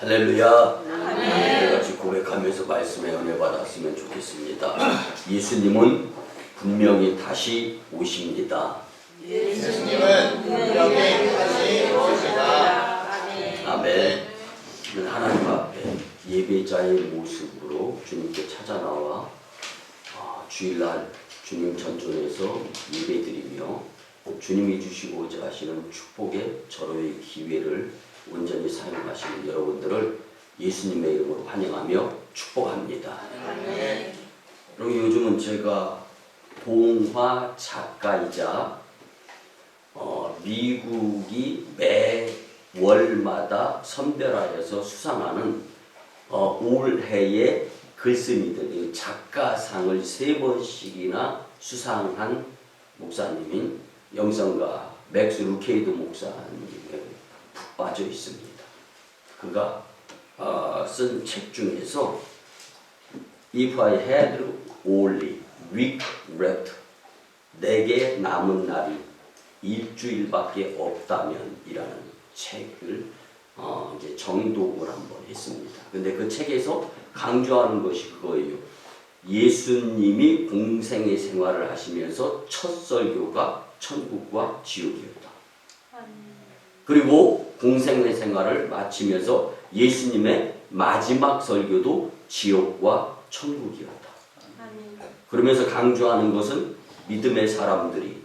할렐루야. 같이 고백하면서 말씀의 은혜 받았으면 좋겠습니다. 예수님은 분명히 다시 오십니다. 예수님은 분명히 다시 오십니다. 아멘. 하나님 앞에 예배자의 모습으로 주님께 찾아 나와 주일날 주님 전전에서 예배드리며 주님이 주시고자 하시는 축복의 절호의 기회를 온전히 사용하시는 여러분들을 예수님의 이름으로 환영하며 축복합니다. 그리고 요즘은 제가 동화 작가이자 미국이 매월마다 선별하여서 수상하는 올해의 글쓴이들 작가상을 3번씩이나 수상한 목사님인 영성가 맥스 루케이도 목사님에 푹 빠져 있습니다. 그가 쓴 책 중에서 If I had only week left, 내게 남은 날이 일주일밖에 없다면 이라는 책을 이제 정독을 한번 했습니다. 근데 그 책에서 강조하는 것이 그거예요. 예수님이 공생의 생활을 하시면서 첫 설교가 천국과 지옥이었다. 그리고 공생의 생활을 마치면서 예수님의 마지막 설교도 지옥과 천국이었다. 그러면서 강조하는 것은 믿음의 사람들이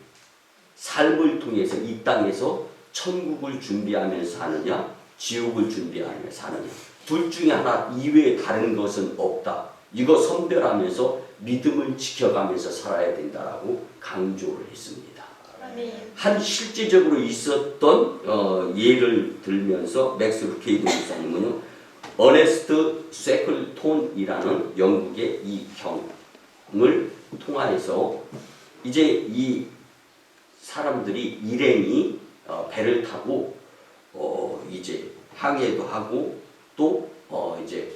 삶을 통해서 이 땅에서 천국을 준비하면서 사느냐 지옥을 준비하며 사느냐 둘 중에 하나 이외에 다른 것은 없다. 이거 선별하면서 믿음을 지켜가면서 살아야 된다라고 강조를 했습니다. 한 실제적으로 있었던 예를 들면서 맥스 루케이도 목사님은요, 어네스트 쇠클톤이라는 영국의 이 경을 통하여서 이제 이 사람들이 일행이 배를 타고 이제 항해도 하고 또 이제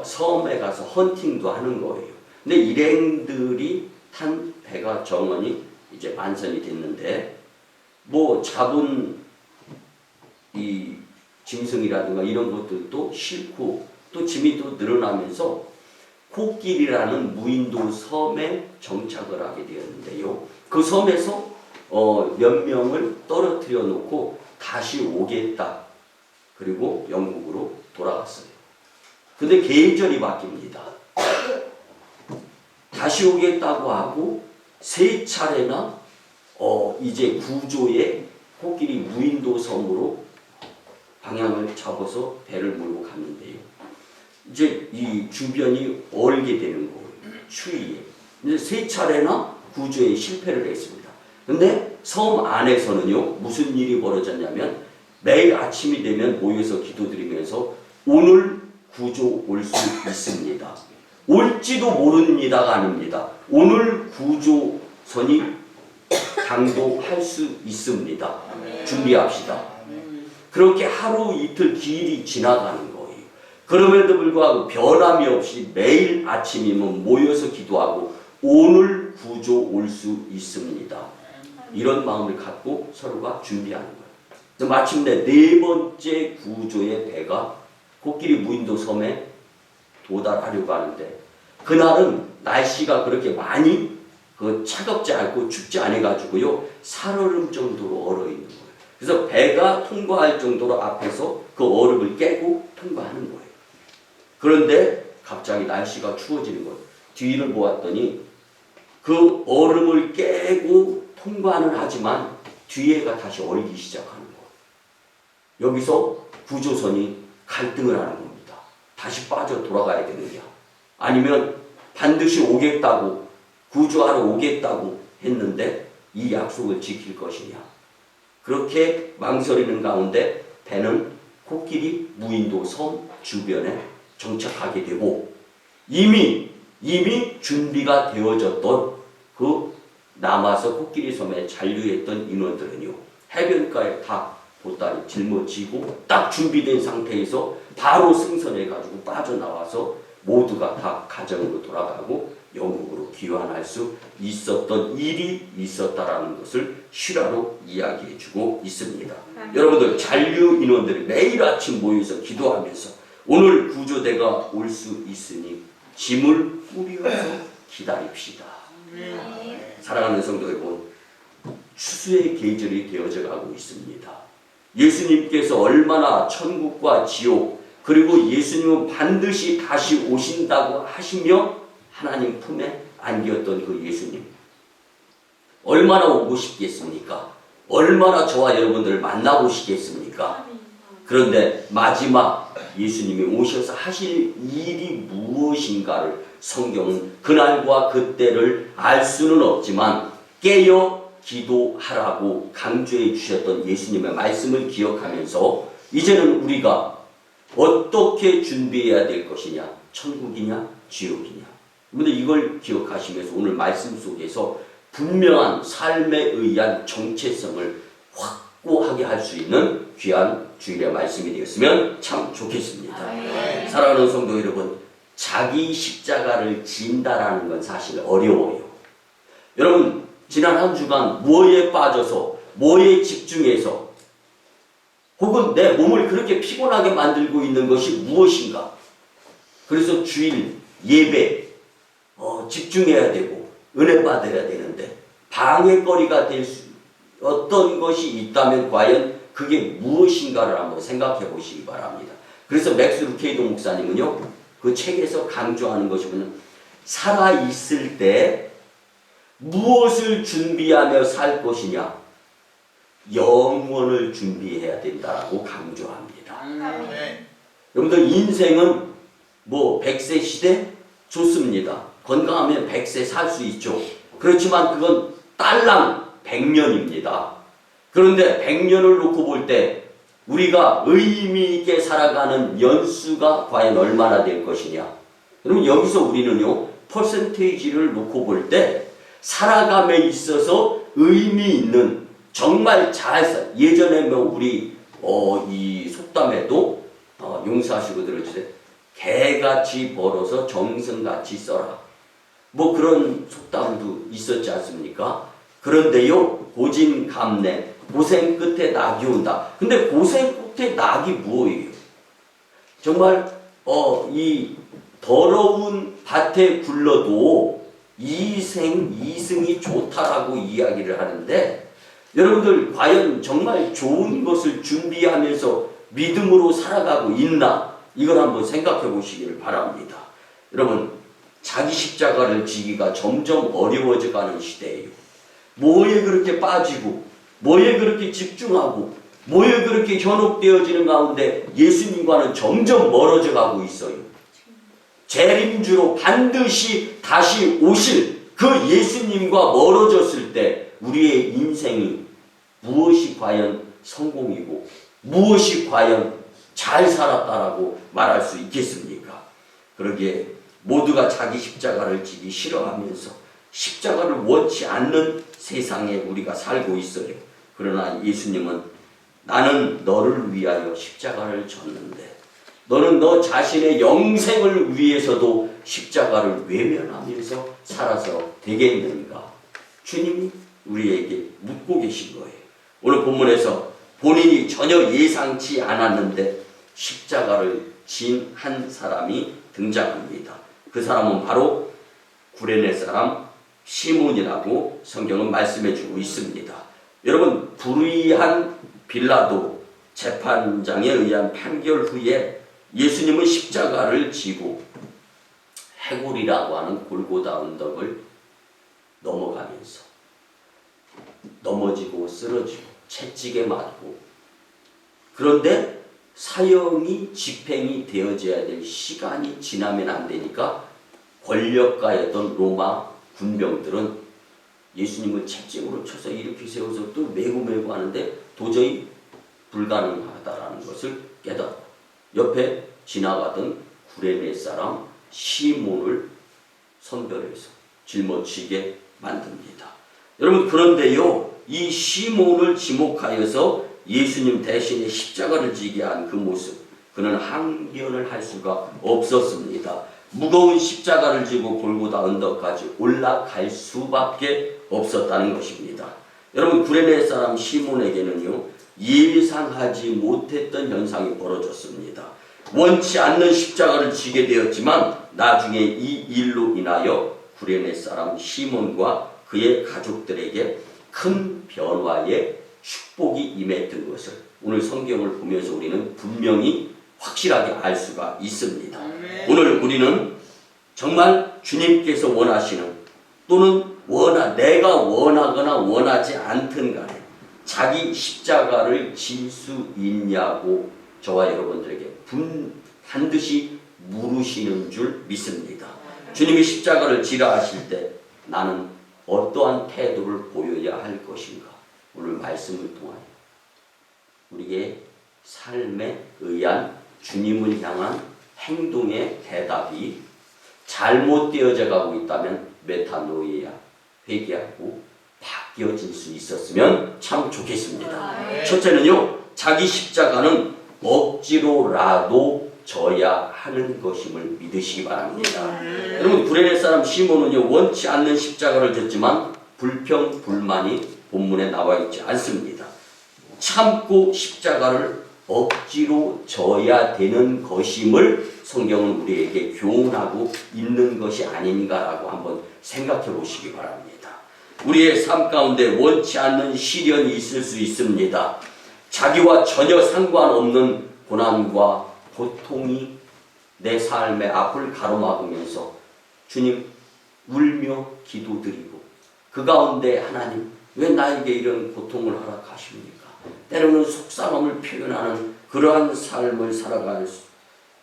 섬에 가서 헌팅도 하는 거예요. 근데 일행들이 탄 배가 정원이 이제 완성이 됐는데 뭐 잡은 이 짐승이라든가 이런 것들도 싫고 또 짐이 또 늘어나면서 코끼리라는 무인도 섬에 정착을 하게 되었는데요. 그 섬에서 몇 명을 떨어뜨려 놓고 다시 오겠다. 그리고 영국으로 돌아갔어요. 근데 계절이 바뀝니다. 다시 오겠다고 하고 3차례나 이제 구조의 코끼리 무인도 섬으로 방향을 잡아서 배를 몰고 갔는데요. 이제 이 주변이 얼게 되는 거예요. 추위에. 이제 3차례나 구조에 실패를 했습니다. 근데 섬 안에서는요, 무슨 일이 벌어졌냐면 매일 아침이 되면 모여서 기도드리면서 오늘 구조 올 수 있습니다. 올지도 모릅니다가 아닙니다. 오늘 구조선이 당도할 수 있습니다. 준비합시다. 그렇게 하루 이틀 길이 지나가는 거예요. 그럼에도 불구하고 변함이 없이 매일 아침이면 모여서 기도하고 오늘 구조 올 수 있습니다. 이런 마음을 갖고 서로가 준비하는 거예요. 마침내 4번째 구조의 배가 코끼리 무인도 섬에 도달하려고 하는데 그날은 날씨가 그렇게 많이 차갑지 않고 춥지 않아 가지고요 살얼음 정도로 얼어 있는 거예요. 그래서 배가 통과할 정도로 앞에서 그 얼음을 깨고 통과하는 거예요. 그런데 갑자기 날씨가 추워지는 거예요. 뒤를 보았더니 그 얼음을 깨고 통과는 하지만 뒤에가 다시 얼기 시작하는 거예요. 여기서 구조선이 갈등을 하는 겁니다. 다시 빠져 돌아가야 되느냐 아니면 반드시 오겠다고 구조하러 오겠다고 했는데 이 약속을 지킬 것이냐. 그렇게 망설이는 가운데 배는 코끼리 무인도 섬 주변에 정착하게 되고 이미 준비가 되어졌던 그 남아서 코끼리 섬에 잔류했던 인원들은요 해변가에 다 보따리 짊어지고 딱 준비된 상태에서 바로 승선해가지고 빠져나와서 모두가 다 가정으로 돌아가고 영국으로 귀환할 수 있었던 일이 있었다라는 것을 실화로 이야기해주고 있습니다. 여러분들 잔류 인원들이 매일 아침 모여서 기도하면서 오늘 구조대가 올 수 있으니 짐을 뿌려서 기다립시다. 사랑하는 성도 여러분, 추수의 계절이 되어져 가고 있습니다. 예수님께서 얼마나 천국과 지옥, 그리고 예수님은 반드시 다시 오신다고 하시며 하나님 품에 안겼던 그 예수님, 얼마나 오고 싶겠습니까? 얼마나 저와 여러분들을 만나보시겠습니까? 그런데 마지막 예수님이 오셔서 하실 일이 무엇인가를 성경은 그날과 그때를 알 수는 없지만 깨어 기도하라고 강조해 주셨던 예수님의 말씀을 기억하면서 이제는 우리가 어떻게 준비해야 될 것이냐, 천국이냐 지옥이냐. 근데 이걸 기억하시면서 오늘 말씀 속에서 분명한 삶에 의한 정체성을 확고하게 할 수 있는 귀한 주일의 말씀이 되었으면 참 좋겠습니다. 사랑하는 성도 여러분, 자기 십자가를 진다라는 건 사실 어려워요. 여러분, 지난 한 주간 뭐에 빠져서, 뭐에 집중해서, 혹은 내 몸을 그렇게 피곤하게 만들고 있는 것이 무엇인가? 그래서 주일 예배 집중해야 되고 은혜 받아야 되는데 방해거리가 될 수 어떤 것이 있다면 과연 그게 무엇인가를 한번 생각해 보시기 바랍니다. 그래서 맥스 루케이도 목사님은요, 그 책에서 강조하는 것이 뭐냐면 살아있을 때 무엇을 준비하며 살 것이냐, 영원을 준비해야 된다라고 강조합니다. 여러분들 인생은 뭐 100세 시대 좋습니다. 건강하면 100세 살 수 있죠. 그렇지만 그건 딸랑 100년입니다. 그런데 100년을 놓고 볼 때 우리가 의미 있게 살아가는 연수가 과연 얼마나 될 것이냐. 그럼 여기서 우리는요, 퍼센테이지를 놓고 볼 때 살아감에 있어서 의미 있는 정말 잘 살, 예전에 뭐 우리 이 속담에도 용서하시고 들어주세요. 개같이 벌어서 정성같이 써라. 뭐 그런 속담도 있었지 않습니까? 그런데요, 고진감래, 고생 끝에 낙이 온다. 근데 고생 끝에 낙이 뭐예요? 정말 이 더러운 밭에 굴러도 이승이 좋다라고 이야기를 하는데, 여러분들 과연 정말 좋은 것을 준비하면서 믿음으로 살아가고 있나? 이걸 한번 생각해 보시기를 바랍니다. 여러분, 자기 십자가를 지기가 점점 어려워져 가는 시대예요. 뭐에 그렇게 빠지고, 뭐에 그렇게 집중하고, 뭐에 그렇게 현혹되어지는 가운데 예수님과는 점점 멀어져 가고 있어요. 재림주로 반드시 다시 오실 그 예수님과 멀어졌을 때 우리의 인생이 무엇이 과연 성공이고 무엇이 과연 잘 살았다라고 말할 수 있겠습니까? 그러기에 모두가 자기 십자가를 지기 싫어하면서 십자가를 원치 않는 세상에 우리가 살고 있어요. 그러나 예수님은 나는 너를 위하여 십자가를 졌는데 너는 너 자신의 영생을 위해서도 십자가를 외면하면서 살아서 되겠는가? 주님이 우리에게 묻고 계신 거예요. 오늘 본문에서 본인이 전혀 예상치 않았는데 십자가를 진 한 사람이 등장합니다. 그 사람은 바로 구레네 사람 시몬이라고 성경은 말씀해 주고 있습니다. 여러분, 불의한 빌라도 재판장에 의한 판결 후에 예수님은 십자가를 지고 해골이라고 하는 골고다 언덕을 넘어가면서 넘어지고 쓰러지고 채찍에 맞고, 그런데 사형이 집행이 되어져야 될 시간이 지나면 안 되니까 권력가였던 로마 군병들은 예수님을 채찍으로 쳐서 이렇게 세워서 또 메고 하는데 도저히 불가능하다라는 것을 깨닫고 옆에 지나가던 구레네 사람 시몬을 선별해서 짊어지게 만듭니다. 여러분, 그런데요, 이 시몬을 지목하여서 예수님 대신에 십자가를 지게 한 그 모습, 그는 항변을 할 수가 없었습니다. 무거운 십자가를 지고 골고다 언덕까지 올라갈 수밖에 없었다는 것입니다. 여러분, 구레네 사람 시몬에게는요, 예상하지 못했던 현상이 벌어졌습니다. 원치 않는 십자가를 지게 되었지만 나중에 이 일로 인하여 구레네 사람 시몬과 그의 가족들에게 큰 변화의 축복이 임했던 것을 오늘 성경을 보면서 우리는 분명히 확실하게 알 수가 있습니다. 오늘 우리는 정말 주님께서 원하시는 또는 내가 원하거나 원하지 않든 간에 자기 십자가를 질 수 있냐고 저와 여러분들에게 반드시 물으시는 줄 믿습니다. 주님이 십자가를 지라 하실 때 나는 어떠한 태도를 보여야 할 것인가? 오늘 말씀을 통하여 우리의 삶에 의한 주님을 향한 행동의 대답이 잘못되어져 가고 있다면 메타노이아, 회개하고 바뀌어질 수 있었으면 참 좋겠습니다. 첫째는요, 자기 십자가는 억지로라도 져야 하는 것임을 믿으시기 바랍니다. 여러분, 구레네 사람 시몬은요, 원치 않는 십자가를 졌지만 불평, 불만이 본문에 나와 있지 않습니다. 참고 십자가를 억지로 져야 되는 것임을 성경은 우리에게 교훈하고 있는 것이 아닌가라고 한번 생각해 보시기 바랍니다. 우리의 삶 가운데 원치 않는 시련이 있을 수 있습니다. 자기와 전혀 상관없는 고난과 고통이 내 삶의 앞을 가로막으면서 주님 울며 기도드리고 그 가운데 하나님 왜 나에게 이런 고통을 허락하십니까? 때로는 속상함을 표현하는 그러한 삶을 살아갈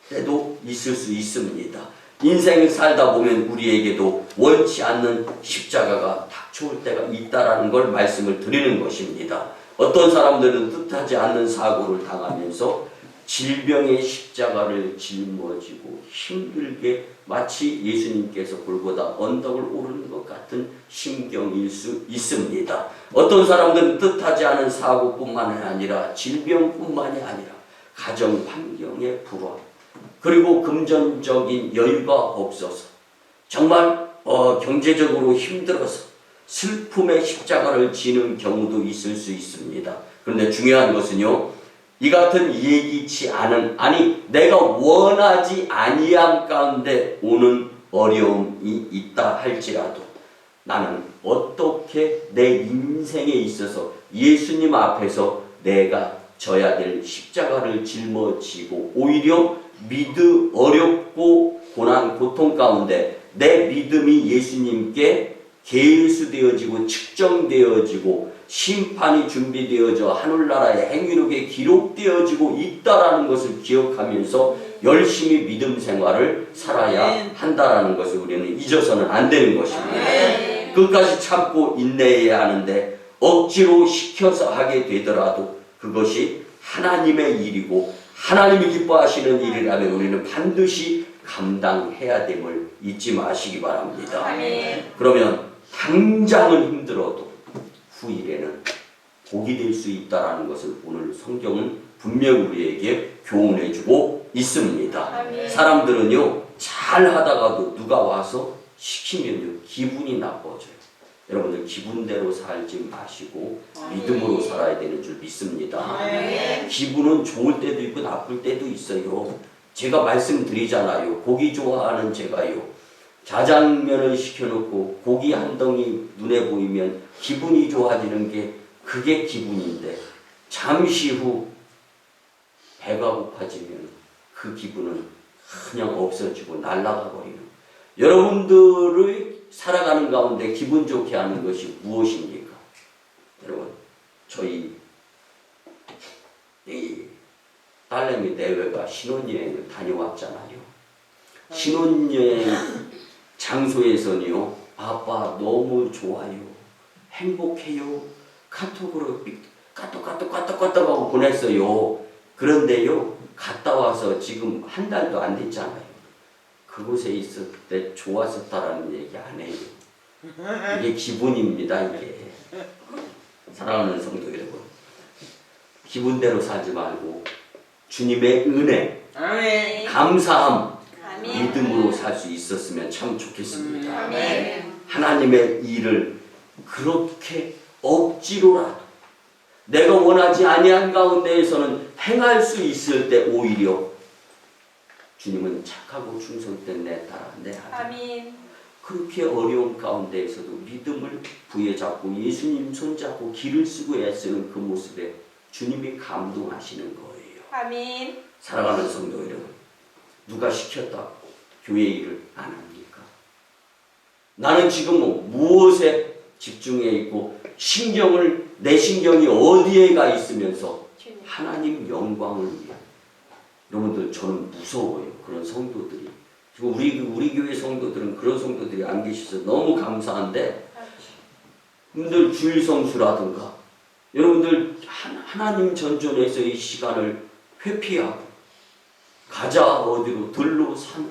때도 있을 수 있습니다. 인생을 살다 보면 우리에게도 원치 않는 십자가가 닥쳐올 때가 있다라는 걸 말씀을 드리는 것입니다. 어떤 사람들은 뜻하지 않는 사고를 당하면서 질병의 십자가를 짊어지고 힘들게 마치 예수님께서 골고다 언덕을 오르는 것 같은 심경일 수 있습니다. 어떤 사람들은 뜻하지 않은 사고뿐만 아니라 질병뿐만이 아니라 가정 환경의 불화 그리고 금전적인 여유가 없어서 정말 경제적으로 힘들어서 슬픔의 십자가를 지는 경우도 있을 수 있습니다. 그런데 중요한 것은요, 이 같은 예기치 않은 내가 원하지 아니함 가운데 오는 어려움이 있다 할지라도 나는 어떻게 내 인생에 있어서 예수님 앞에서 내가 져야 될 십자가를 짊어지고 오히려 어렵고 고난 고통 가운데 내 믿음이 예수님께 계수되어지고 측정되어지고 심판이 준비되어져 하늘나라의 행위록에 기록되어지고 있다라는 것을 기억하면서 열심히 믿음 생활을 살아야 한다라는 것을 우리는 잊어서는 안 되는 것입니다. 끝까지 참고 인내해야 하는데 억지로 시켜서 하게 되더라도 그것이 하나님의 일이고 하나님이 기뻐하시는 일이라면 우리는 반드시 감당해야 됨을 잊지 마시기 바랍니다. 그러면 당장은 힘들어도 후일에는 복이 될 수 있다는 것을 오늘 성경은 분명히 우리에게 교훈해주고 있습니다. 사람들은요, 잘 하다가도 누가 와서 시키면요 기분이 나빠져요. 여러분들 기분대로 살지 마시고 믿음으로 살아야 되는 줄 믿습니다. 기분은 좋을 때도 있고 나쁠 때도 있어요. 제가 말씀드리잖아요. 고기 좋아하는 제가요, 자장면을 시켜놓고 고기 한 덩이 눈에 보이면 기분이 좋아지는 게 그게 기분인데 잠시 후 배가 고파지면 그 기분은 그냥 없어지고 날아가 버리는, 여러분들의 살아가는 가운데 기분 좋게 하는 것이 무엇입니까? 여러분, 저희 이 딸내미 내외가 신혼여행을 다녀왔잖아요. 신혼여행 장소에서는요, 아빠 너무 좋아요, 행복해요, 카톡으로 까똑하고 보냈어요. 그런데요, 갔다 와서 지금 한 달도 안 됐잖아요. 그곳에 있을 때 좋았었다라는 얘기 안 해요. 이게 기분입니다. 이게 사랑하는 성도 여러분, 기분대로 살지 말고 주님의 은혜, 감사함, 믿음으로 살 수 있었으면 참 좋겠습니다. 하나님의 일을 그렇게 억지로라도 내가 원하지 아니한 가운데에서는 행할 수 있을 때 오히려 주님은 착하고 충성된 내 딸아, 내 아들. 아멘. 그렇게 어려운 가운데에서도 믿음을 부여잡고 예수님 손잡고 길을 쓰고 애쓰는 그 모습에 주님이 감동하시는 거예요. 아멘. 사랑하는 성도 여러분, 누가 시켰다고 교회 일을 안 합니까? 나는 지금 무엇에 집중해 있고 내 신경이 어디에 가 있으면서 주님. 하나님 영광을 위해. 여러분들, 저는 무서워요. 그런 성도들이. 지금 우리 교회 성도들은 그런 성도들이 안 계셔서 너무 감사한데, 여러분들 주일 성수라든가 여러분들 하나님 전전에서 이 시간을 회피하고 가자 어디로 들로 산으로.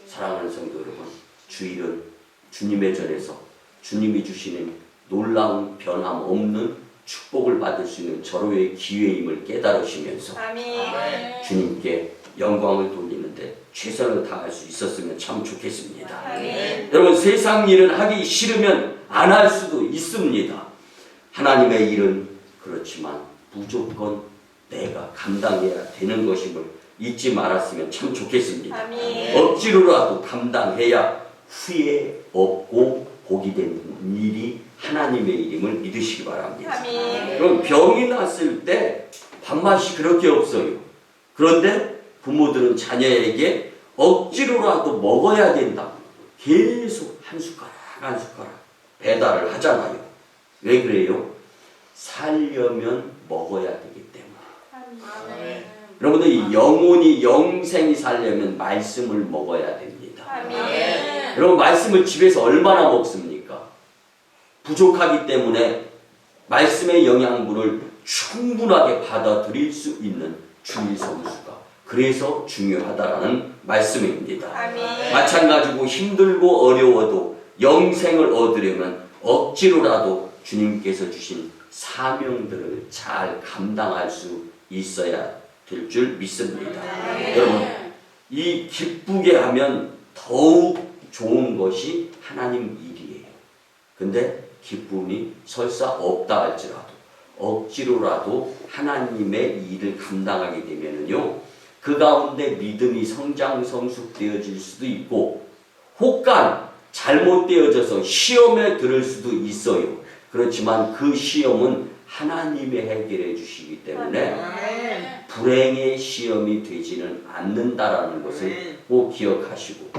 사랑하는 성도 여러분, 주일은 주님의 전에서 주님이 주시는 놀라운 변함 없는 축복을 받을 수 있는 절호의 기회임을 깨달으시면서 아멘. 주님께 영광을 돌리는데 최선을 다할 수 있었으면 참 좋겠습니다. 아멘. 여러분, 세상 일은 하기 싫으면 안 할 수도 있습니다. 하나님의 일은 그렇지만 무조건 내가 감당해야 되는 것임을 잊지 말았으면 참 좋겠습니다. 아멘. 억지로라도 감당해야 후회 없고 복이 되는 일이 하나님의 일임을 믿으시기 바랍니다. 아멘. 그럼 병이 났을 때 밥맛이 그렇게 없어요. 그런데 부모들은 자녀에게 억지로라도 먹어야 된다. 계속 한 숟가락 한 숟가락 배달을 하잖아요. 왜 그래요? 살려면 먹어야 되기 때문에. 아멘. 여러분들, 이 영혼이 영생이 살려면 말씀을 먹어야 됩니다. 아멘. 여러분, 말씀을 집에서 얼마나 먹습니까? 부족하기 때문에 말씀의 영양분을 충분하게 받아들일 수 있는 주일 성수가 그래서 중요하다라는 말씀입니다. 아멘. 마찬가지고 힘들고 어려워도 영생을 얻으려면 억지로라도 주님께서 주신 사명들을 잘 감당할 수 있어야 될 줄 믿습니다. 여러분, 이 기쁘게 하면 더욱 좋은 것이 하나님 일이에요. 근데 기쁨이 설사 없다 할지라도 억지로라도 하나님의 일을 감당하게 되면은요, 그 가운데 믿음이 성장 성숙되어질 수도 있고 혹간 잘못되어져서 시험에 들을 수도 있어요. 그렇지만 그 시험은 하나님이 해결해 주시기 때문에 불행의 시험이 되지는 않는다라는 것을 꼭 기억하시고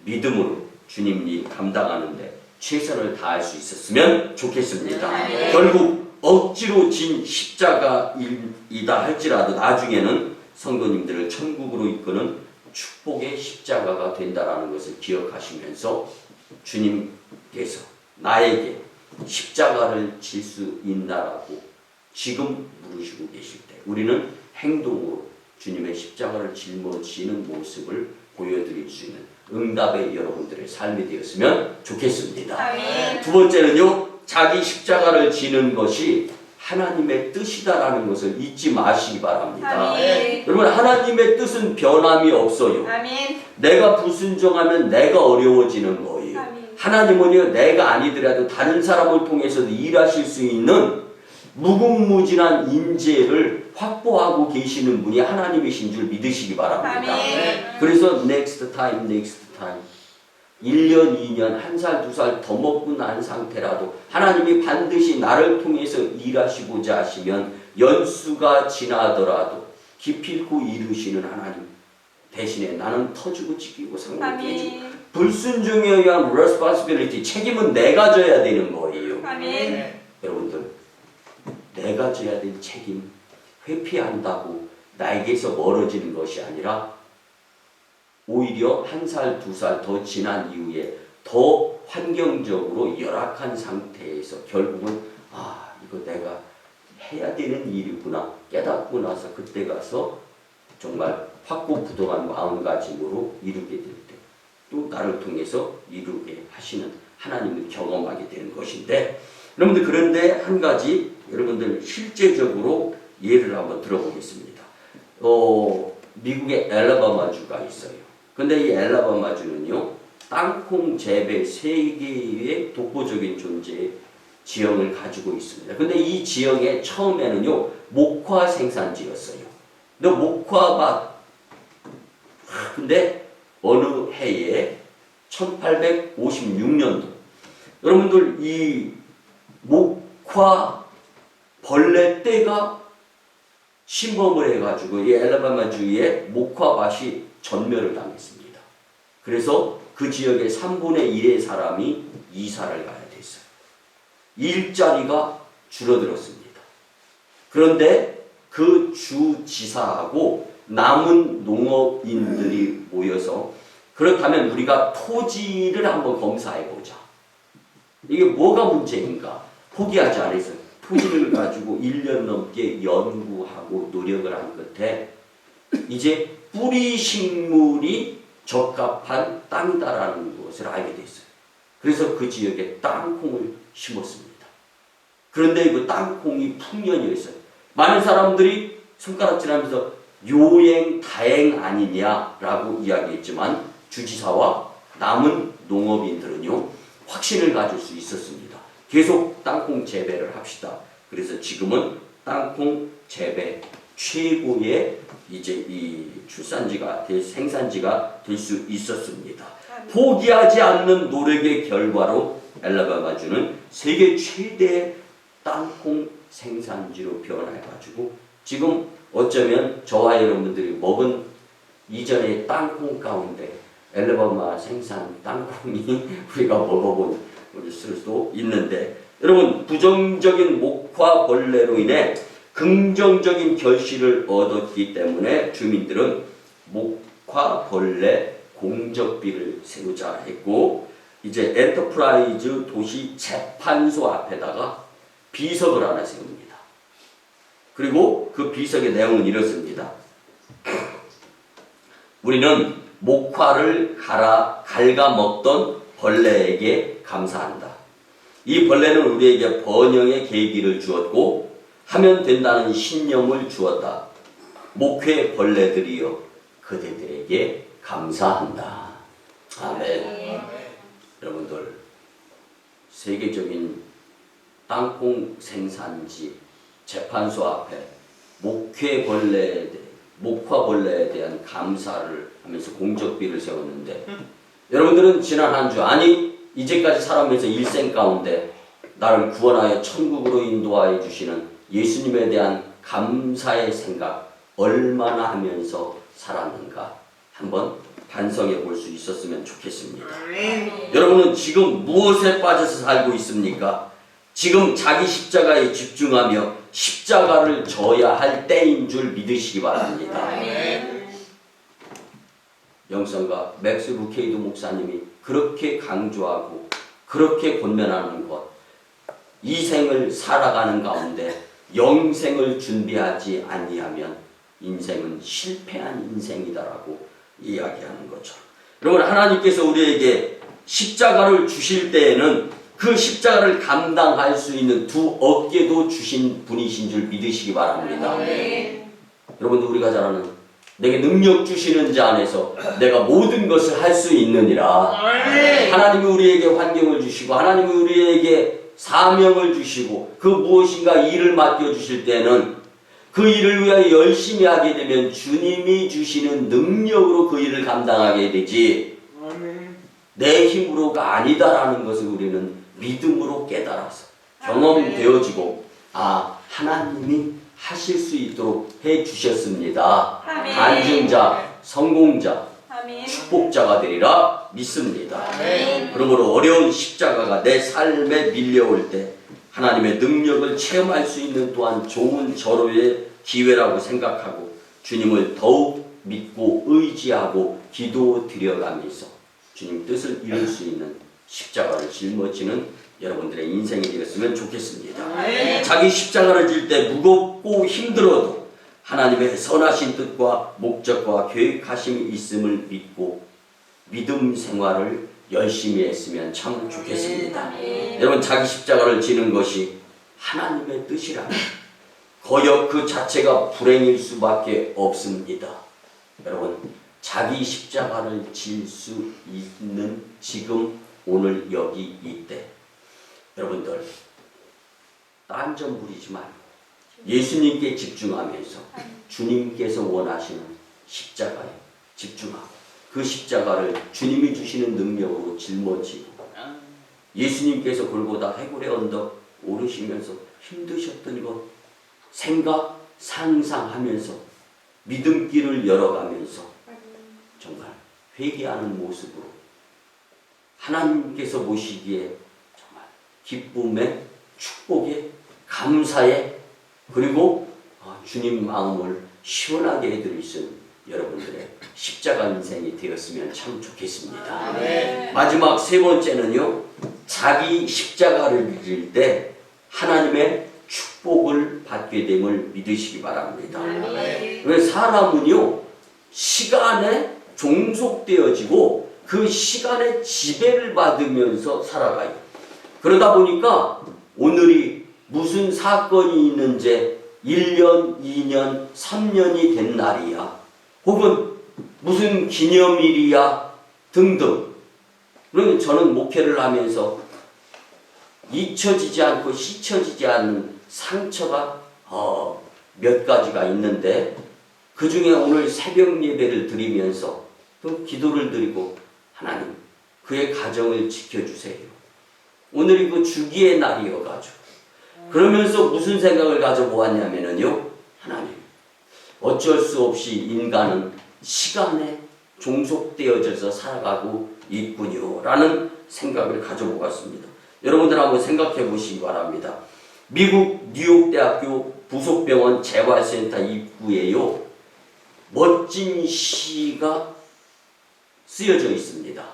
믿음으로 주님 일 감당하는데 최선을 다할 수 있었으면 좋겠습니다. 결국 억지로 진 십자가이다 할지라도 나중에는 성도님들을 천국으로 이끄는 축복의 십자가가 된다라는 것을 기억하시면서 주님께서 나에게 십자가를 질 수 있나라고 지금 물으시고 계실 때 우리는 행동으로 주님의 십자가를 짊어지는 모습을 보여드릴 수 있는 응답의 여러분들의 삶이 되었으면 좋겠습니다. 아멘. 두 번째는요, 자기 십자가를 지는 것이 하나님의 뜻이다라는 것을 잊지 마시기 바랍니다. 아멘. 여러분, 하나님의 뜻은 변함이 없어요. 아멘. 내가 불순종하면 내가 어려워지는 거예요. 아멘. 하나님은요, 내가 아니더라도 다른 사람을 통해서도 일하실 수 있는 무궁무진한 인재를 확보하고 계시는 분이 하나님이신 줄 믿으시기 바랍니다. 아멘. 그래서 next time 1년, 2년, 1살, 2살 더 먹고 난 상태라도 하나님이 반드시 나를 통해서 일하시고자 하시면 연수가 지나더라도 기필코 이루시는 하나님 대신에 나는 터지고 찢기고 상관해주고 아멘. 불순종에 의한 responsibility, 책임은 내가 져야 되는 거예요. 아멘. 여러분들, 내가 져야 될 책임 회피한다고 나에게서 멀어지는 것이 아니라 오히려 1살, 2살 더 지난 이후에 더 환경적으로 열악한 상태에서 결국은 이거 내가 해야 되는 일이구나 깨닫고 나서 그때 가서 정말 확고부동한 마음가짐으로 이루게 될 때 또 나를 통해서 이루게 하시는 하나님을 경험하게 되는 것인데, 여러분들, 그런데 한 가지 여러분들 실제적으로 예를 한번 들어보겠습니다. 미국의 엘라바마주가 있어요. 근데 이 엘라바마주는요, 땅콩 재배 세계의 독보적인 존재의 지형을 가지고 있습니다. 근데 이 지형의 처음에는요, 목화 생산지였어요. 근데 목화밭 근데 어느 해에 1856년도 여러분들 이 목화 벌레 떼가 침범을 해가지고 이 엘라바마주의 목화밭이 전멸을 당했습니다. 그래서 그 지역의 3분의 1의 사람이 이사를 가야 됐어요. 일자리가 줄어들었습니다. 그런데 그 주지사하고 남은 농업인들이 모여서 그렇다면 우리가 토지를 한번 검사해보자. 이게 뭐가 문제인가? 포기하지 않았어요. 토지를 가지고 1년 넘게 연구하고 노력을 한 끝에 이제 뿌리 식물이 적합한 땅이다라는 것을 알게 됐어요. 그래서 그 지역에 땅콩을 심었습니다. 그런데 그 땅콩이 풍년이었어요. 많은 사람들이 손가락질하면서 요행 다행 아니냐라고 이야기했지만 주지사와 남은 농업인들은요 확신을 가질 수 있었습니다. 계속 땅콩 재배를 합시다. 그래서 지금은 땅콩 재배 최고의 이제 이 출산지가 생산지가 될 수 있었습니다. 포기하지 않는 노력의 결과로 엘라바마주는 세계 최대의 땅콩 생산지로 변해가지고 지금 어쩌면 저와 여러분들이 먹은 이전의 땅콩 가운데 엘라바마 생산 땅콩이 우리가 먹어본 수도 있는데 여러분 부정적인 목화벌레로 인해 긍정적인 결실을 얻었기 때문에 주민들은 목화벌레 공적비를 세우자 했고 이제 엔터프라이즈 도시 재판소 앞에다가 비석을 하나 세웁니다. 그리고 그 비석의 내용은 이렇습니다. 우리는 목화를 갉아먹던 벌레에게 감사한다. 이 벌레는 우리에게 번영의 계기를 주었고 하면 된다는 신념을 주었다. 목회 벌레들이여 그대들에게 감사한다. 아멘. 여러분들 세계적인 땅콩 생산지 재판소 앞에 목화벌레에 대한 감사를 하면서 공적비를 세웠는데 여러분들은 지난 한 주 아니 이제까지 살아오면서 일생 가운데 나를 구원하여 천국으로 인도하여 주시는 예수님에 대한 감사의 생각 얼마나 하면서 살았는가 한번 반성해 볼 수 있었으면 좋겠습니다. 여러분은 지금 무엇에 빠져서 살고 있습니까? 지금 자기 십자가에 집중하며 십자가를 져야 할 때인 줄 믿으시기 바랍니다. 영성가 맥스 루케이도 목사님이 그렇게 강조하고 그렇게 권면하는 것, 이 생을 살아가는 가운데 영생을 준비하지 아니하면 인생은 실패한 인생이다라고 이야기하는 거죠. 여러분 하나님께서 우리에게 십자가를 주실 때에는 그 십자가를 감당할 수 있는 두 어깨도 주신 분이신 줄 믿으시기 바랍니다. 여러분들 우리가 잘 아는 내게 능력 주시는 자 안에서 내가 모든 것을 할 수 있느니라. 하나님이 우리에게 환경을 주시고 하나님이 우리에게 사명을 주시고 그 무엇인가 일을 맡겨주실 때는 그 일을 위하여 열심히 하게 되면 주님이 주시는 능력으로 그 일을 감당하게 되지 내 힘으로가 아니다라는 것을 우리는 믿음으로 깨달아서 경험되어지고 하나님이 하실 수 있도록 해주셨습니다. 간증자, 성공자, 축복자가 되리라 믿습니다. 그러므로 어려운 십자가가 내 삶에 밀려올 때 하나님의 능력을 체험할 수 있는 또한 좋은 절호의 기회라고 생각하고 주님을 더욱 믿고 의지하고 기도 드려가면서 주님 뜻을 이룰 수 있는 십자가를 짊어지는 여러분들의 인생이 되었으면 좋겠습니다. 자기 십자가를 질 때 무겁고 힘들어도 하나님의 선하신 뜻과 목적과 계획하심이 있음을 믿고 믿음 생활을 열심히 했으면 참 좋겠습니다. 여러분 자기 십자가를 지는 것이 하나님의 뜻이라면 거역 그 자체가 불행일 수밖에 없습니다. 여러분 자기 십자가를 질 수 있는 지금 오늘 여기 이때 여러분들 딴점 부리지 말고 예수님께 집중하면서 주님께서 원하시는 십자가에 집중하고 그 십자가를 주님이 주시는 능력으로 짊어지고 예수님께서 골고다 해골의 언덕 오르시면서 힘드셨던 것 생각, 상상하면서 믿음길을 열어가면서 정말 회개하는 모습으로 하나님께서 보시기에 정말 기쁨의 축복의 감사의 그리고 주님 마음을 시원하게 해드릴 수 있는 여러분들의 십자가 인생이 되었으면 참 좋겠습니다. 아멘. 마지막 세 번째는요, 자기 십자가를 지을 때 하나님의 축복을 받게 됨을 믿으시기 바랍니다. 아멘. 왜 사람은요 시간에 종속되어지고 그 시간에 지배를 받으면서 살아가요. 그러다 보니까 오늘이 무슨 사건이 있는지 1년, 2년, 3년이 된 날이야. 혹은 무슨 기념일이야 등등. 그러면 저는 목회를 하면서 잊혀지지 않고 씻혀지지 않는 상처가 몇 가지가 있는데 그 중에 오늘 새벽 예배를 드리면서 또 기도를 드리고 하나님 그의 가정을 지켜주세요. 오늘이 그 주기의 날이어가지고 그러면서 무슨 생각을 가져보았냐면요, 하나님 어쩔 수 없이 인간은 시간에 종속되어져서 살아가고 있군요 라는 생각을 가져보았습니다. 여러분들 한번 생각해 보시기 바랍니다. 미국 뉴욕대학교 부속병원 재활센터 입구에요 멋진 시가 쓰여져 있습니다.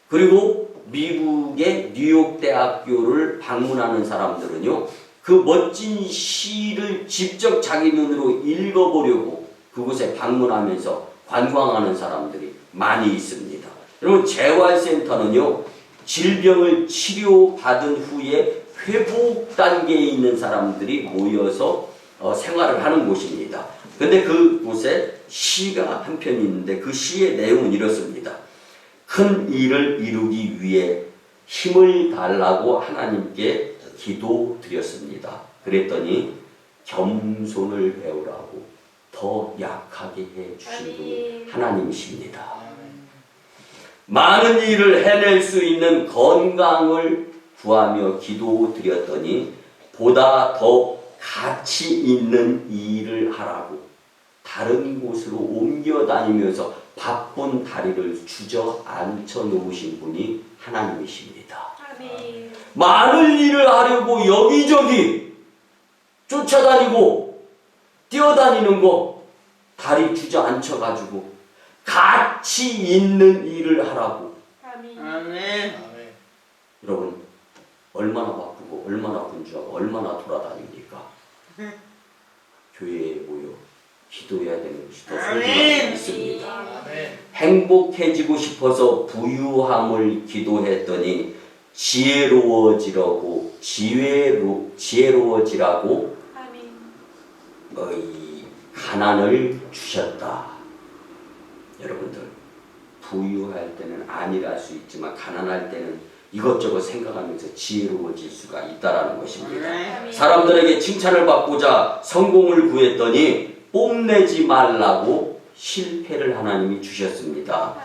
그리고 미국의 뉴욕대학교를 방문하는 사람들은요 그 멋진 시를 직접 자기 눈으로 읽어보려고 그곳에 방문하면서 관광하는 사람들이 많이 있습니다. 여러분 재활센터는요 질병을 치료받은 후에 회복 단계에 있는 사람들이 모여서 생활을 하는 곳입니다. 근데 그곳에 시가 한 편이 있는데 그 시의 내용은 이렇습니다. 큰 일을 이루기 위해 힘을 달라고 하나님께 기도드렸습니다. 그랬더니 겸손을 배우라고 더 약하게 해주신 분이 하나님이십니다. 많은 일을 해낼 수 있는 건강을 구하며 기도드렸더니 보다 더 가치 있는 일을 하라고 다른 곳으로 옮겨 다니면서 바쁜 다리를 주저앉혀 놓으신 분이 하나님이십니다. 아멘. 많은 일을 하려고 여기저기 쫓아다니고 뛰어다니는 거 다리 주저앉혀가지고 가치 있는 일을 하라고. 아멘. 아멘. 여러분 얼마나 바쁘고 얼마나 분주하고 얼마나 돌아다닙니까? 교회에 모여 기도해야 되는 것이 더 소중하게 있습니다. 아멘. 행복해지고 싶어서 부유함을 기도했더니 지혜로워지라고 아멘. 이 가난을 주셨다. 여러분들 부유할 때는 안일할 수 있지만 가난할 때는 이것저것 생각하면서 지혜로워질 수가 있다라는 것입니다. 사람들에게 칭찬을 받고자 성공을 구했더니 뽐내지 말라고 실패를 하나님이 주셨습니다.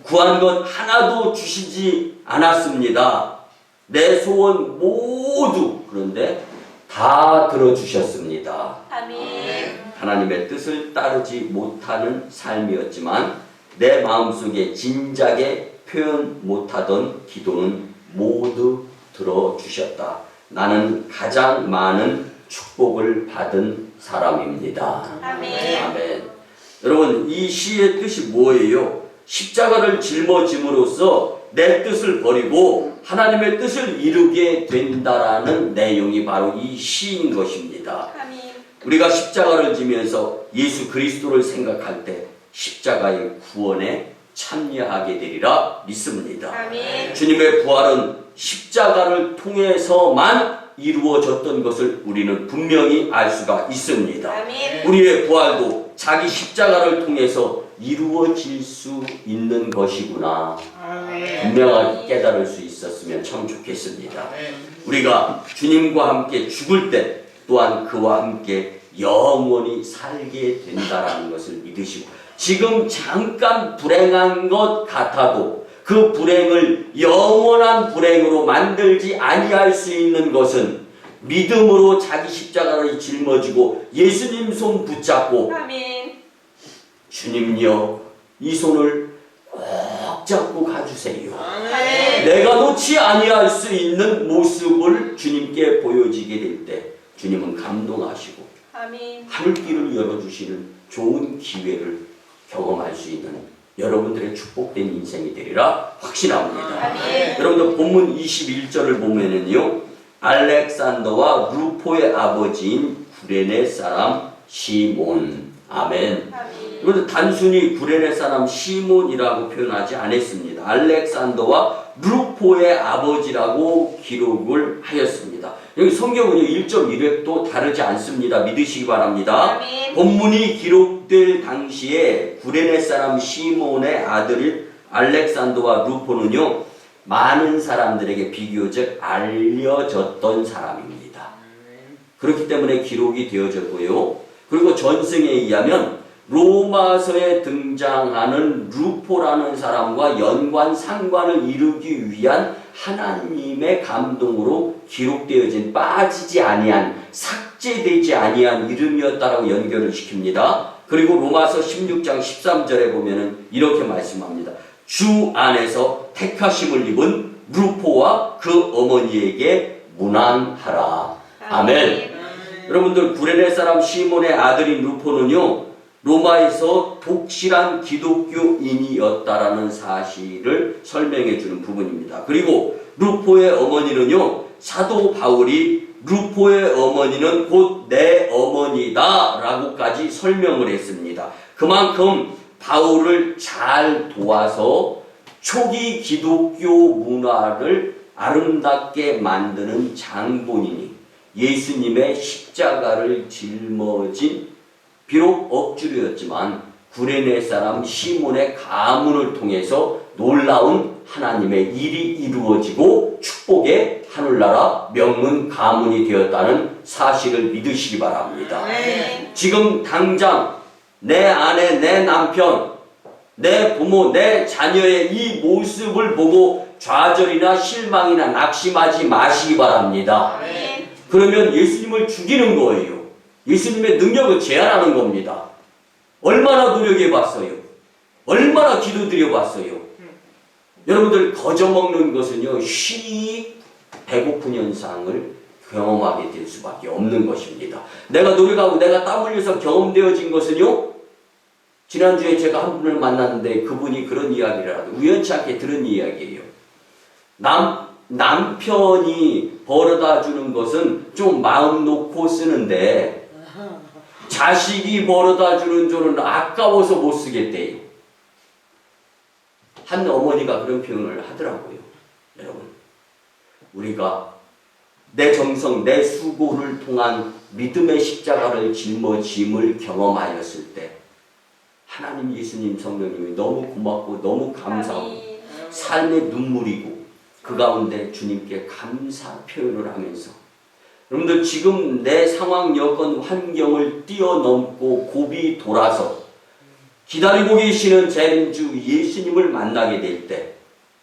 구한 것 하나도 주시지 않았습니다. 내 소원 모두 그런데 다 들어주셨습니다. 아멘. 하나님의 뜻을 따르지 못하는 삶이었지만 내 마음속에 진작에 표현 못하던 기도는 모두 들어주셨다. 나는 가장 많은 축복을 받은 사람입니다. 아멘. 아멘. 여러분 이 시의 뜻이 뭐예요? 십자가를 짊어짐으로써 내 뜻을 버리고 하나님의 뜻을 이루게 된다라는 내용이 바로 이 시인 것입니다. 아멘. 우리가 십자가를 지면서 예수 그리스도를 생각할 때 십자가의 구원에 참여하게 되리라 믿습니다. 아멘. 주님의 부활은 십자가를 통해서만 이루어졌던 것을 우리는 분명히 알 수가 있습니다. 아멘. 우리의 부활도 자기 십자가를 통해서 이루어질 수 있는 것이구나. 분명하게 깨달을 수 있었으면 참 좋겠습니다. 우리가 주님과 함께 죽을 때 또한 그와 함께 영원히 살게 된다라는 것을 믿으시고 지금 잠깐 불행한 것 같아도 그 불행을 영원한 불행으로 만들지 아니할 수 있는 것은 믿음으로 자기 십자가를 짊어지고 예수님 손 붙잡고 아멘. 주님요 이 손을 꼭 잡고 가주세요. 아멘. 내가 놓지 아니할 수 있는 모습을 주님께 보여지게 될 때 주님은 감동하시고 아멘. 하늘길을 열어주시는 좋은 기회를 경험할 수 있는 여러분들의 축복된 인생이 되리라 확신합니다. 아멘. 여러분들 본문 21절을 보면은요 알렉산더와 루포의 아버지인 구레네 사람 시몬. 아멘. 아멘. 여러분들 단순히 구레네 사람 시몬이라고 표현하지 않았습니다. 알렉산더와 루포의 아버지라고 기록을 하였습니다. 여기 성경은요 1.1획도 다르지 않습니다. 믿으시기 바랍니다. 아멘. 본문이 기록될 당시에 구레네 사람 시몬의 아들인 알렉산더와 루포는요 많은 사람들에게 비교적 알려졌던 사람입니다. 그렇기 때문에 기록이 되어졌고요. 그리고 전승에 의하면 로마서에 등장하는 루포라는 사람과 연관 상관을 이루기 위한 하나님의 감동으로 기록되어진 빠지지 아니한 삭제되지 아니한 이름이었다라고 연결을 시킵니다. 그리고 로마서 16장 13절에 보면은 이렇게 말씀합니다. 주 안에서 택하심을 입은 루포와 그 어머니에게 문안하라. 아멘. 여러분들 구레네 사람 시몬의 아들인 루포는요 로마에서 독실한 기독교인이었다라는 사실을 설명해 주는 부분입니다. 그리고 루포의 어머니는요 사도 바울이 루포의 어머니는 곧 내 어머니다 라고까지 설명을 했습니다. 그만큼 바울을 잘 도와서 초기 기독교 문화를 아름답게 만드는 장본인이 예수님의 십자가를 짊어진 비록 억지로였지만 구레네 사람 시몬의 가문을 통해서 놀라운 하나님의 일이 이루어지고 축복의 하늘나라 명문 가문이 되었다는 사실을 믿으시기 바랍니다. 아멘. 지금 당장 내 아내, 내 남편, 내 부모, 내 자녀의 이 모습을 보고 좌절이나 실망이나 낙심하지 마시기 바랍니다. 아멘. 그러면 예수님을 죽이는 거예요. 예수님의 능력을 제한하는 겁니다. 얼마나 노력해 봤어요? 얼마나 기도드려 봤어요? 여러분들 거저먹는 것은요 쉬이 배고픈 현상을 경험하게 될 수밖에 없는 것입니다. 내가 노력하고 내가 땀 흘려서 경험되어진 것은요 지난주에 제가 한 분을 만났는데 그분이 그런 이야기를 하더라고요. 우연치 않게 들은 이야기예요. 남편이 벌어다 주는 것은 좀 마음 놓고 쓰는데 자식이 벌어다 주는 줄은 아까워서 못 쓰겠대요. 한 어머니가 그런 표현을 하더라고요. 여러분, 우리가 내 정성, 내 수고를 통한 믿음의 십자가를 짊어짐을 경험하였을 때 하나님, 예수님, 성령님이 너무 고맙고 너무 감사하고 아멘. 삶의 눈물이고 그 가운데 주님께 감사 표현을 하면서 여러분들 지금 내 상황, 여건, 환경을 뛰어넘고 고비 돌아서 기다리고 계시는 재림주 예수님을 만나게 될 때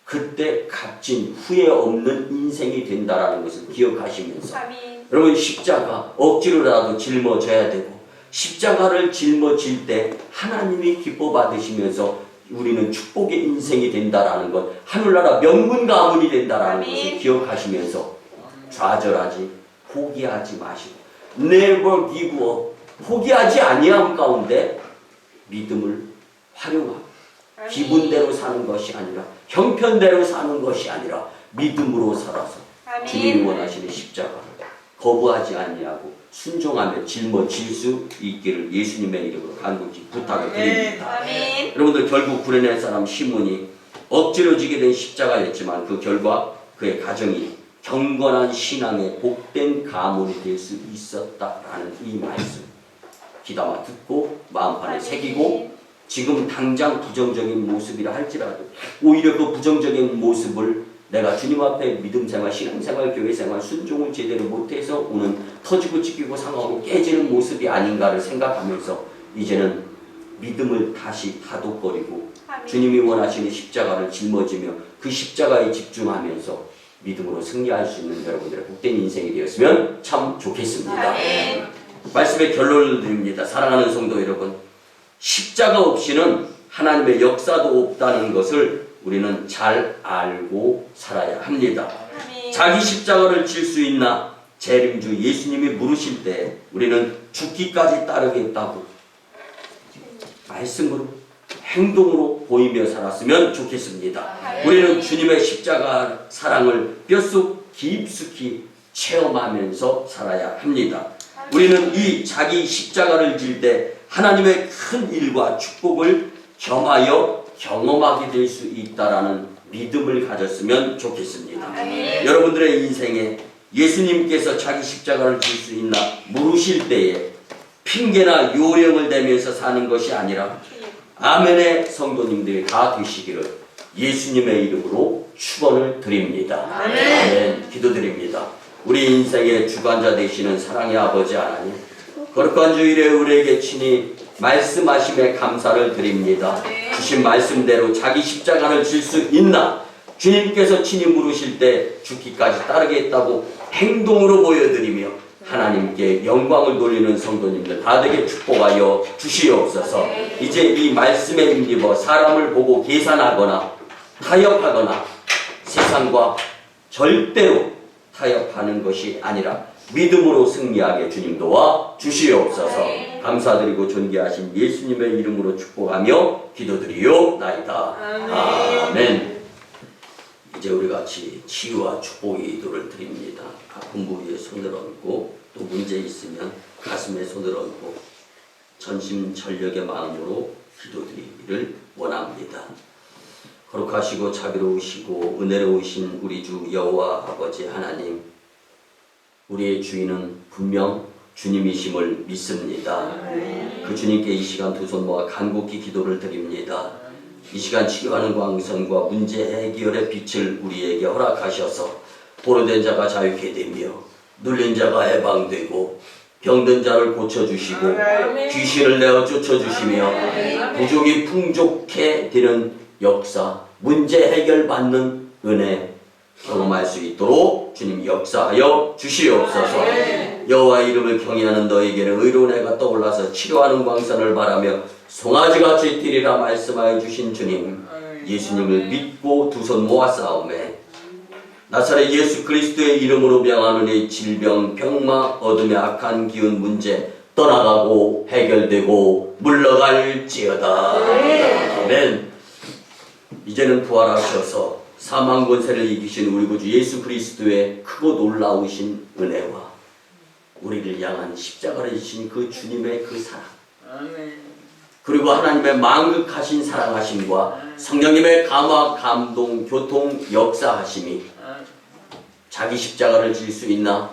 그때 값진 후회 없는 인생이 된다라는 것을 기억하시면서 아멘. 여러분 십자가 억지로라도 짊어져야 되고 십자가를 짊어질 때 하나님이 기뻐 받으시면서 우리는 축복의 인생이 된다라는 것, 하늘나라 명문 가문이 된다라는 아멘. 것을 기억하시면서 좌절하지 포기하지 마시고 never give up 포기하지 아니함 가운데 믿음을 활용하고 아멘. 기분대로 사는 것이 아니라 형편대로 사는 것이 아니라 믿음으로 살아서 아멘. 주님이 원하시는 십자가를 거부하지 아니하고 순종하며 짊어질 수 있기를 예수님의 이름으로 간곡히 부탁을 드립니다. 아멘. 여러분들 결국 구레네 사람 시몬이 억지로 지게 된 십자가였지만 그 결과 그의 가정이 경건한 신앙의 복된 가문이 될 수 있었다라는 이 말씀 귀담아 듣고 마음판에 새기고 지금 당장 부정적인 모습이라 할지라도 오히려 그 부정적인 모습을 내가 주님 앞에 믿음생활, 신앙생활, 교회생활 순종을 제대로 못해서 오는 터지고 찢기고 상하고 깨지는 모습이 아닌가를 생각하면서 이제는 믿음을 다시 다독거리고 아멘. 주님이 원하시는 십자가를 짊어지며 그 십자가에 집중하면서 믿음으로 승리할 수 있는 여러분들의 복된 인생이 되었으면 참 좋겠습니다. 아멘. 말씀의 결론을 드립니다. 사랑하는 성도 여러분, 십자가 없이는 하나님의 역사도 없다는 것을 우리는 잘 알고 살아야 합니다. 아멘. 자기 십자가를 질 수 있나? 재림주 예수님이 물으실 때 우리는 죽기까지 따르겠다고 말씀으로 행동으로 보이며 살았으면 좋겠습니다. 우리는 주님의 십자가 사랑을 뼛속 깊숙이 체험하면서 살아야 합니다. 우리는 이 자기 십자가를 질 때 하나님의 큰 일과 축복을 겸하여 경험하게 될 수 있다라는 믿음을 가졌으면 좋겠습니다. 여러분들의 인생에 예수님께서 자기 십자가를 질 수 있나 물으실 때에 핑계나 요령을 대면서 사는 것이 아니라 아멘의 성도님들이 다 되시기를 예수님의 이름으로 축원을 드립니다. 아멘. 기도드립니다. 우리 인생의 주관자 되시는 사랑의 아버지 하나님, 거룩한 주일에 우리에게 친히 말씀하심에 감사를 드립니다. 주신 말씀대로 자기 십자가를 질 수 있나? 주님께서 친히 물으실 때 죽기까지 따르겠다고 행동으로 보여드리며 하나님께 영광을 돌리는 성도님들 다 되게 축복하여 주시옵소서. 이제 이 말씀에 힘입어 사람을 보고 계산하거나 타협하거나 세상과 절대로 타협하는 것이 아니라 믿음으로 승리하게 주님 도와 주시옵소서. 감사드리고 존귀하신 예수님의 이름으로 축복하며 기도드리옵나이다. 아멘. 이제 우리 같이 치유와 축복의 기도를 드립니다. 아픈 부위에 손을 얹고 또 문제 있으면 가슴에 손을 얹고 전심전력의 마음으로 기도드리기를 원합니다. 거룩하시고 자비로우시고 은혜로우신 우리 주 여호와 아버지 하나님, 우리의 주인은 분명 주님이심을 믿습니다. 그 주님께 이 시간 두 손 모아 간곡히 기도를 드립니다. 이 시간 치유하는 광선과 문제 해결의 빛을 우리에게 허락하셔서 포로된 자가 자유케 되며 눌린 자가 해방되고 병든 자를 고쳐주시고 귀신을 내어 쫓아주시며 부족이 풍족해 되는 역사, 문제 해결받는 은혜 경험할 수 있도록 주님 역사하여 주시옵소서. 여호와 이름을 경외하는 너에게는 의로운 해가 떠올라서 치료하는 광선을 바라며 송아지같이 뛰리라 말씀하여 주신 주님, 예수님을 믿고 두 손 모아 싸움에 나사렛 예수 그리스도의 이름으로 명하노니 질병, 병마, 어둠의 악한 기운 문제 떠나가고 해결되고 물러갈지어다. 아멘. 이제는 부활하셔서 사망 권세를 이기신 우리 구주 예수 그리스도의 크고 놀라우신 은혜와 우리를 향한 십자가를 지신 그 주님의 그 사랑, 그리고 하나님의 만극하신 사랑하심과 성령님의 감화, 감동, 교통, 역사하심이 자기 십자가를 질 수 있나?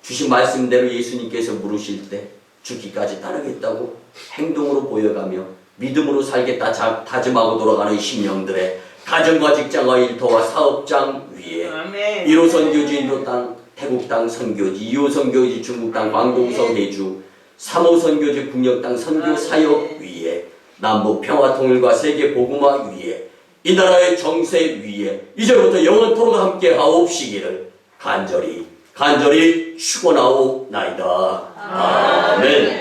주신 말씀대로 예수님께서 물으실 때 죽기까지 따르겠다고 행동으로 보여가며 믿음으로 살겠다 다짐하고 돌아가는 심령들의 가정과 직장과 일터와 사업장 위에 1호 선교지 인도 땅, 태국 땅 선교지, 2호 선교지 중국 땅, 광동 서해주, 3호 선교지 국력 땅 선교 사역 위에 남북 평화 통일과 세계 복음화 위에 이 나라의 정세 위에 이제부터 영원토록 함께 하옵시기를 간절히 축원하옵나이다. 아멘.